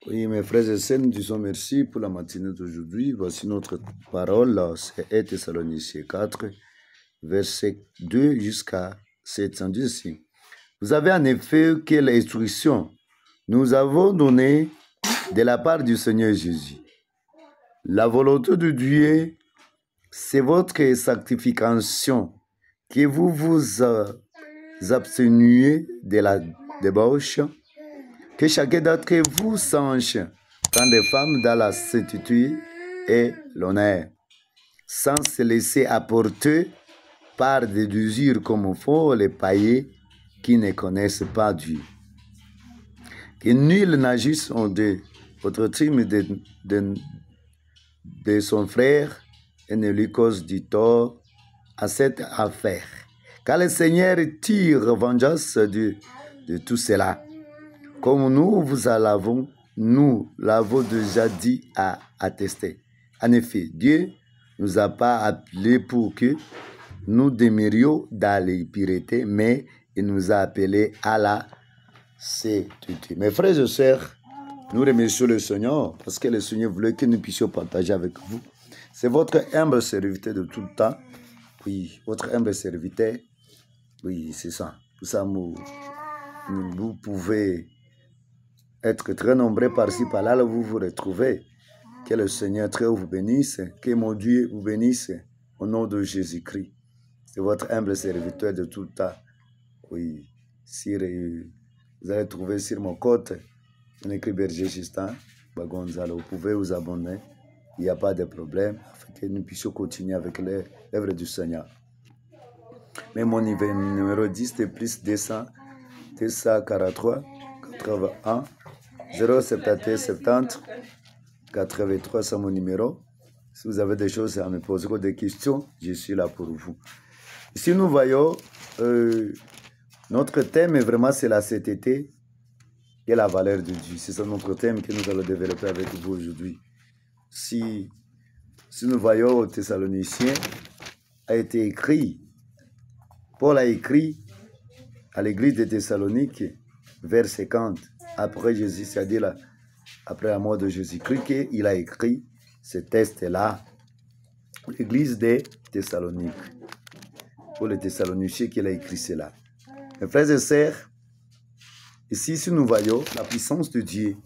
Oui, mes frères et sœurs, nous disons merci pour la matinée d'aujourd'hui. Voici notre parole, c'est 1 Thessaloniciens 4, verset 2 jusqu'à 7. On dit ici, vous avez en effet quelle instruction nous avons donnée de la part du Seigneur Jésus. La volonté de Dieu, c'est votre sanctification, que vous vous absteniez de la débauche, que chacun d'entre vous sache prendre des femmes dans la sainteté et l'honneur, sans se laisser apporter par des désirs comme font les païens qui ne connaissent pas Dieu. Que nul n'agisse au crime de son frère et ne lui cause du tort à cette affaire. Car le Seigneur tire vengeance de tout cela. Comme nous l'avons déjà dit à attester. En effet, Dieu ne nous a pas appelés pour que nous demeurions dans l'impureté, mais il nous a appelés à la sainteté. Mes frères et sœurs, nous remercions le Seigneur parce que le Seigneur voulait que nous puissions partager avec vous. C'est votre humble serviteur de tout le temps. Oui, votre humble serviteur. Oui, c'est ça. Tout ça, vous pouvez être très nombreux par-ci, par-là, là, vous vous retrouvez. Que le Seigneur très haut vous bénisse. Que mon Dieu vous bénisse. Au nom de Jésus-Christ. C'est votre humble serviteur de tout le temps. Oui, vous allez trouver sur mon compte, on écrit Berger Justin Bagonzalo. Vous pouvez vous abonner. Il n'y a pas de problème. Afin que nous puissions continuer avec l'œuvre du Seigneur. Mais mon numéro 10, c'est plus 243 81 071 70 83, c'est mon numéro. Si vous avez des choses à me poser ou des questions, je suis là pour vous. Ici, nous voyons, notre thème est vraiment, c'est la sainteté et la valeur de Dieu. C'est ça notre thème que nous allons développer avec vous aujourd'hui. Si nous voyons au Thessaloniciens, a été écrit, Paul a écrit à l'église de Thessalonique, vers 50, après Jésus, c'est-à-dire après la mort de Jésus-Christ, qu'il a écrit ce texte-là, l'église de Thessalonique. Pour les Thessaloniciens qu'il a écrit cela. Mes frères et sœurs, ici, si nous voyons la puissance de Dieu,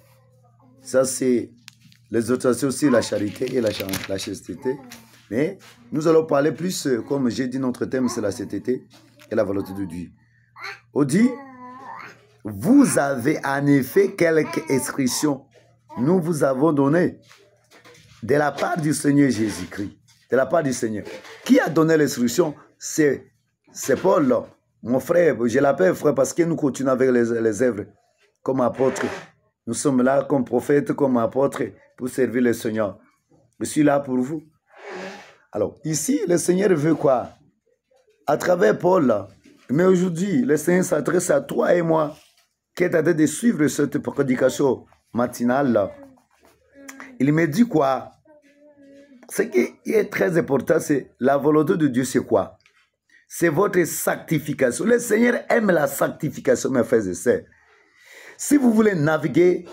ça c'est l'exhortation aussi, la charité et la chasteté. Mais nous allons parler plus, comme j'ai dit, notre thème c'est la sainteté et la volonté de Dieu. On dit, vous avez en effet quelques instructions nous vous avons données de la part du Seigneur Jésus-Christ, de la part du Seigneur. Qui a donné l'instruction? C'est Paul, mon frère. Je l'appelle frère parce que nous continuons avec les œuvres comme apôtres. Nous sommes là comme prophètes, comme apôtres pour servir le Seigneur. Je suis là pour vous. Alors, ici, le Seigneur veut quoi? À travers Paul, mais aujourd'hui, le Seigneur s'adresse à toi et moi qui est en train de suivre cette prédication matinale. Il me dit quoi? Ce qui est très important, c'est la volonté de Dieu, c'est quoi? C'est votre sanctification. Le Seigneur aime la sanctification, mes frères et sœurs. Si vous voulez naviguer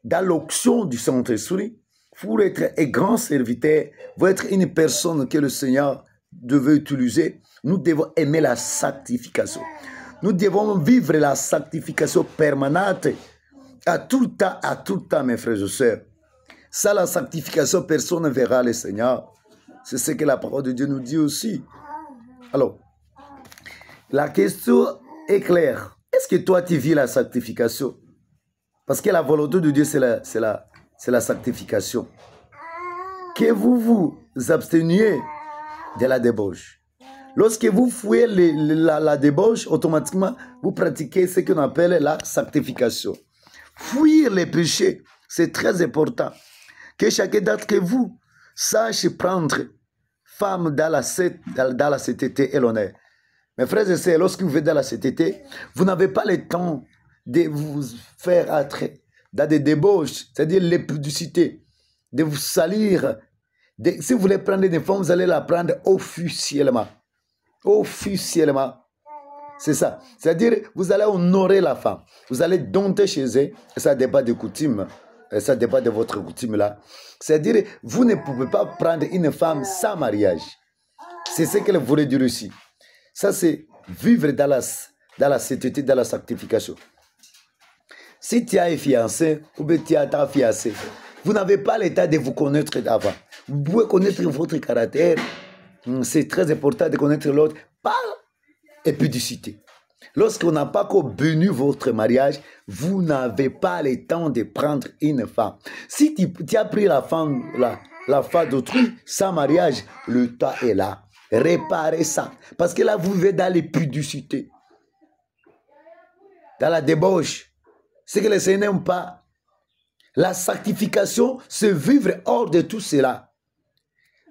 dans l'onction du Saint-Esprit, pour être un grand serviteur, vous être une personne que le Seigneur devait utiliser, nous devons aimer la sanctification. Nous devons vivre la sanctification permanente à tout le temps, mes frères et sœurs. Sans la sanctification, personne ne verra le Seigneur. C'est ce que la parole de Dieu nous dit aussi. Alors, la question est claire. Est-ce que toi, tu vis la sanctification? Parce que la volonté de Dieu, c'est la sanctification. Que vous vous absteniez de la débauche. Lorsque vous fouillez la débauche, automatiquement, vous pratiquez ce qu'on appelle la sanctification. Fuir les péchés, c'est très important. Que chacun d'entre vous sache prendre femme dans la sainteté et l'honneur. Mes frères et sœurs, lorsque vous êtes dans la sainteté, vous n'avez pas le temps de vous faire entrer dans des débauches, c'est-à-dire l'impudicie, de vous salir. Si vous voulez prendre des femmes, vous allez la prendre officiellement. Officiellement. C'est ça. C'est-à-dire, vous allez honorer la femme. Vous allez dompter chez eux. Et ça dépend des coutumes. Et ça dépend de votre coutume là. C'est-à-dire, vous ne pouvez pas prendre une femme sans mariage. C'est ce qu'elle voulait dire ici. Ça, c'est vivre dans la sainteté, dans la sanctification. Si tu as un fiancé ou bien tu as ta fiancée, vous n'avez pas l'état de vous connaître d'avant. Vous pouvez connaître votre caractère. C'est très important de connaître l'autre par épudicité. Lorsqu'on n'a pas encore béni votre mariage, vous n'avez pas le temps de prendre une femme. Si tu as pris la femme d'autrui sans mariage, le temps est là. Réparez ça. Parce que là, vous vivez dans l'épudicité, dans la débauche. Ce que les Seigneur n'aiment pas. La sanctification, c'est vivre hors de tout cela.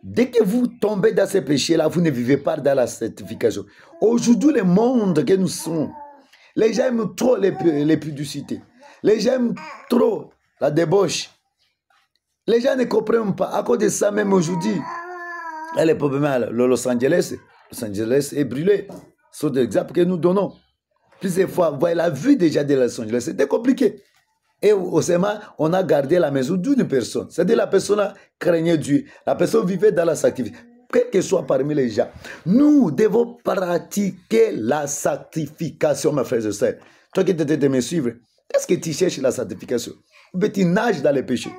Dès que vous tombez dans ces péchés-là, vous ne vivez pas dans la sanctification. Aujourd'hui, le monde que nous sommes, les gens aiment trop l'épudicité. Les gens aiment trop la débauche. Les gens ne comprennent pas. À cause de ça, même aujourd'hui, les problèmes, Los Angeles est brûlé. C'est l'exemple que nous donnons. Plusieurs fois, vous voyez la vue déjà de Los Angeles, c'était compliqué. Et au Séma, on a gardé la maison d'une personne. C'est-à-dire la personne craignait Dieu. La personne vivait dans la sanctification. Quel que soit parmi les gens, nous devons pratiquer la sanctification, mes frères et sœurs. Toi qui t'étais de me suivre, est-ce que tu cherches la sanctification? Ou bien tu nages dans les péchés?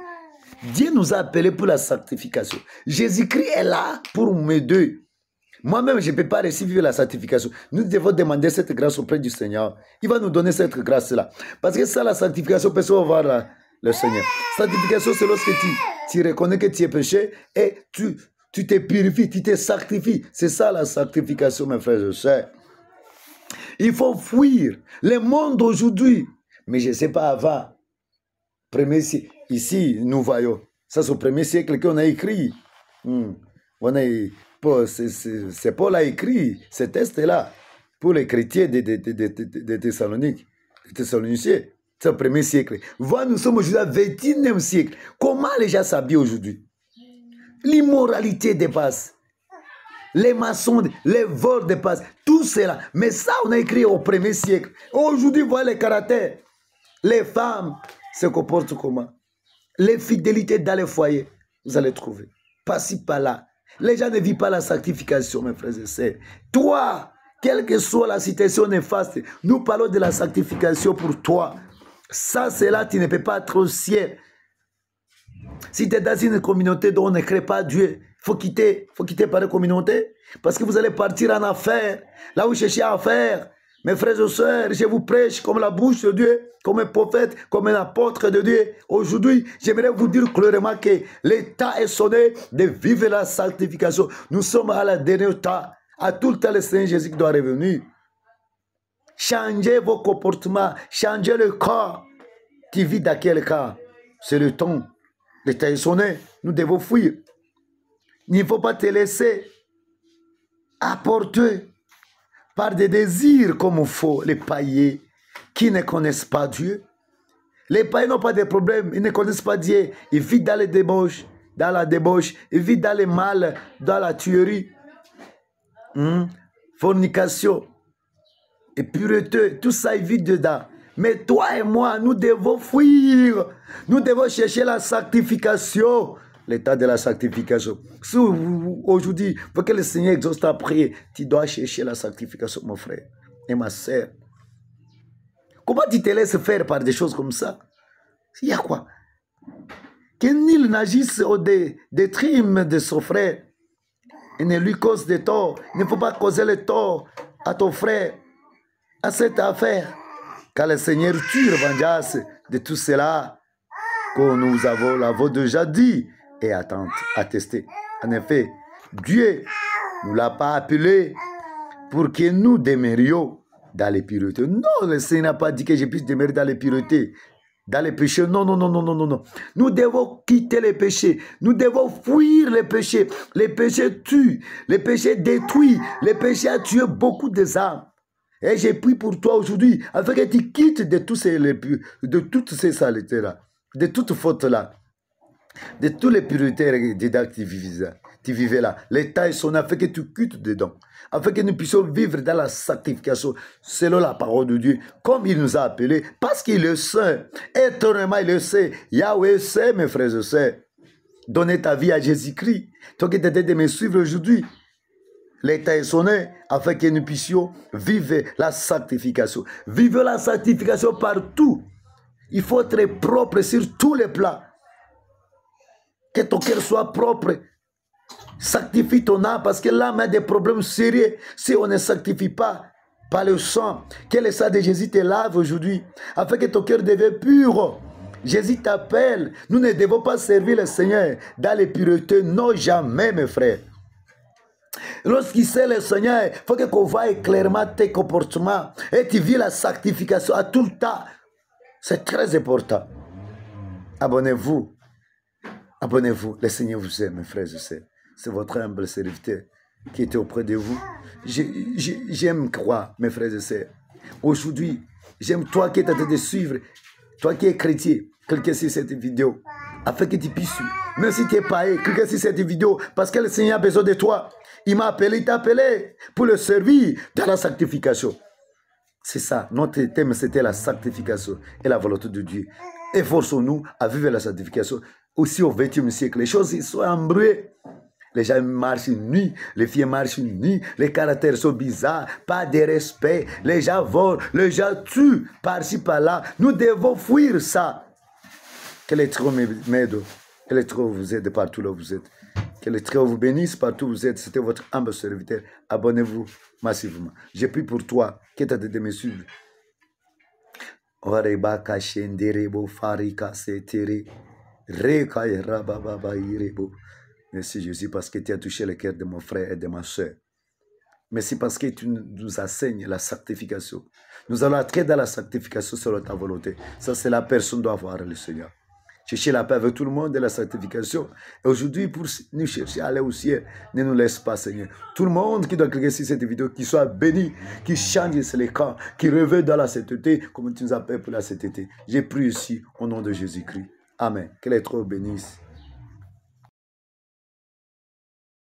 Dieu nous a appelés pour la sanctification. Jésus-Christ est là pour m'aider. Moi-même, je ne peux pas recevoir la sanctification. Nous devons demander cette grâce auprès du Seigneur. Il va nous donner cette grâce-là. Parce que ça, la sanctification, personne va voir le Seigneur. Sanctification, c'est lorsque tu reconnais que tu es péché et tu te purifies, tu te sanctifies. C'est ça la sanctification, mes frères et sœurs. Il faut fuir le monde aujourd'hui. Mais je ne sais pas avant. Premier siècle. Ici, nous voyons. Ça, c'est au premier siècle qu'on a écrit. C'est Paul a écrit ce texte-là pour les chrétiens de Thessalonique, des Thessaloniciens. C'est le premier siècle. Voilà, nous sommes aujourd'hui au XXIe siècle. Comment les gens s'habillent aujourd'hui? L'immoralité dépasse. Les maçons, les vols dépassent. Tout cela. Mais ça, on a écrit au premier siècle. Aujourd'hui, voilà les caractères. Les femmes se comportent comment? Les fidélités dans les foyers, vous allez trouver. Pas-ci, pas-là. Les gens ne vivent pas la sanctification, mes frères et sœurs. Toi, quelle que soit la situation néfaste, nous parlons de la sanctification pour toi. Ça, c'est là, tu ne peux pas être au ciel. Si tu es dans une communauté dont on ne crée pas Dieu, il faut quitter par la communauté. Parce que vous allez partir en affaires. Là où vous cherchez à faire. Mes frères et sœurs, je vous prêche comme la bouche de Dieu, comme un prophète, comme un apôtre de Dieu. Aujourd'hui, j'aimerais vous dire clairement que l'état est sonné de vivre la sanctification. Nous sommes à la dernière temps. À tout le temps, le Seigneur Jésus doit revenir. Changez vos comportements, changez le corps. Tu vis dans quel cas? C'est le temps. L'état est sonné. Nous devons fuir. Il ne faut pas te laisser apporter par des désirs comme il faut, les païens qui ne connaissent pas Dieu. Les païens n'ont pas de problème, ils ne connaissent pas Dieu. Ils vivent dans les débauches, dans la débauche, ils vivent dans le mal, dans la tuerie, fornication, et pureté, tout ça, ils vivent dedans. Mais toi et moi, nous devons fuir. Nous devons chercher la sanctification. L'état de la sanctification. Si aujourd'hui, pour que le Seigneur exauce ta prière, tu dois chercher la sanctification, mon frère et ma sœur. Comment tu te laisses faire par des choses comme ça? Il y a quoi? Que nul n'agisse au détriment de son frère et ne lui cause de tort. Il ne faut pas causer le tort à ton frère, à cette affaire. Car le Seigneur tire vengeance de tout cela que nous l'avons déjà dit et attesté. En effet, Dieu ne nous l'a pas appelé pour que nous demeurions dans les puretés. Non, le Seigneur n'a pas dit que je puisse demeurer dans les puretés, dans les péchés. Non, non, non, non, non, non, non. Nous devons quitter les péchés. Nous devons fuir les péchés. Les péchés tuent. Les péchés détruisent. Les péchés ont tué beaucoup d'âmes. Et j'ai pris pour toi aujourd'hui, afin que tu quittes de toutes ces saletés-là, de toutes fautes-là, de toutes les puretés d'activisme. tu vivais là. L'état est sonné afin que tu quittes dedans. Afin que nous puissions vivre dans la sanctification selon la parole de Dieu. Comme il nous a appelés. Parce qu'il le sait. Étonnamment, il le sait. Yahweh sait, mes frères et sœurs. Donner ta vie à Jésus-Christ. Toi qui t'étais de me suivre aujourd'hui. L'état est sonné afin que nous puissions vivre la sanctification. Vivre la sanctification partout. Il faut être propre sur tous les plans. Que ton cœur soit propre. Sanctifie ton âme parce que l'âme a des problèmes sérieux si on ne sanctifie pas par le sang. Que le sang de Jésus te lave aujourd'hui afin que ton cœur devienne pur. Jésus t'appelle. Nous ne devons pas servir le Seigneur dans les puretés. Non, jamais, mes frères. Lorsqu'il sait le Seigneur, il faut qu'on voie clairement tes comportements et tu vis la sanctification à tout le temps. C'est très important. Abonnez-vous. Abonnez-vous. Le Seigneur vous aime, mes frères et sœurs. C'est votre humble serviteur qui était auprès de vous. J'aime croire, mes frères et sœurs. Aujourd'hui, j'aime toi qui es en train de suivre, toi qui es chrétien, cliquez sur cette vidéo, afin que tu puisses suivre. Même si tu es païen, cliquez sur cette vidéo, parce que le Seigneur a besoin de toi. Il m'a appelé, il t'a appelé pour le servir dans la sanctification. C'est ça, notre thème c'était la sanctification et la volonté de Dieu. Efforçons-nous à vivre la sanctification. Aussi au XXe siècle, les choses sont embrouillées. Les gens marchent nuits, les filles marchent nuits, les caractères sont bizarres, pas de respect, les gens volent, les gens tuent par-ci par-là. Nous devons fuir ça. Que l'Éternel m'aide, que l'Éternel vous aide partout là où vous êtes. Que l'Éternel vous bénisse partout où vous êtes. C'était votre humble serviteur. Abonnez-vous massivement. J'ai pris pour toi qui est en train de me suivre. Merci Jésus parce que tu as touché le cœur de mon frère et de ma soeur. Merci parce que tu nous enseignes la sanctification. Nous allons entrer dans la sanctification selon ta volonté. Ça, c'est la personne doit voir le Seigneur. Chercher la paix avec tout le monde et la sanctification. Et aujourd'hui, pour nous chercher à aller au ciel, ne nous laisse pas, Seigneur. Tout le monde qui doit cliquer sur cette vidéo, qui soit béni, qui change les camps, qui revient dans la sainteté, comme tu nous appelles pour la sainteté. J'ai prié ici au nom de Jésus-Christ. Amen. Que l'Éternel bénisse.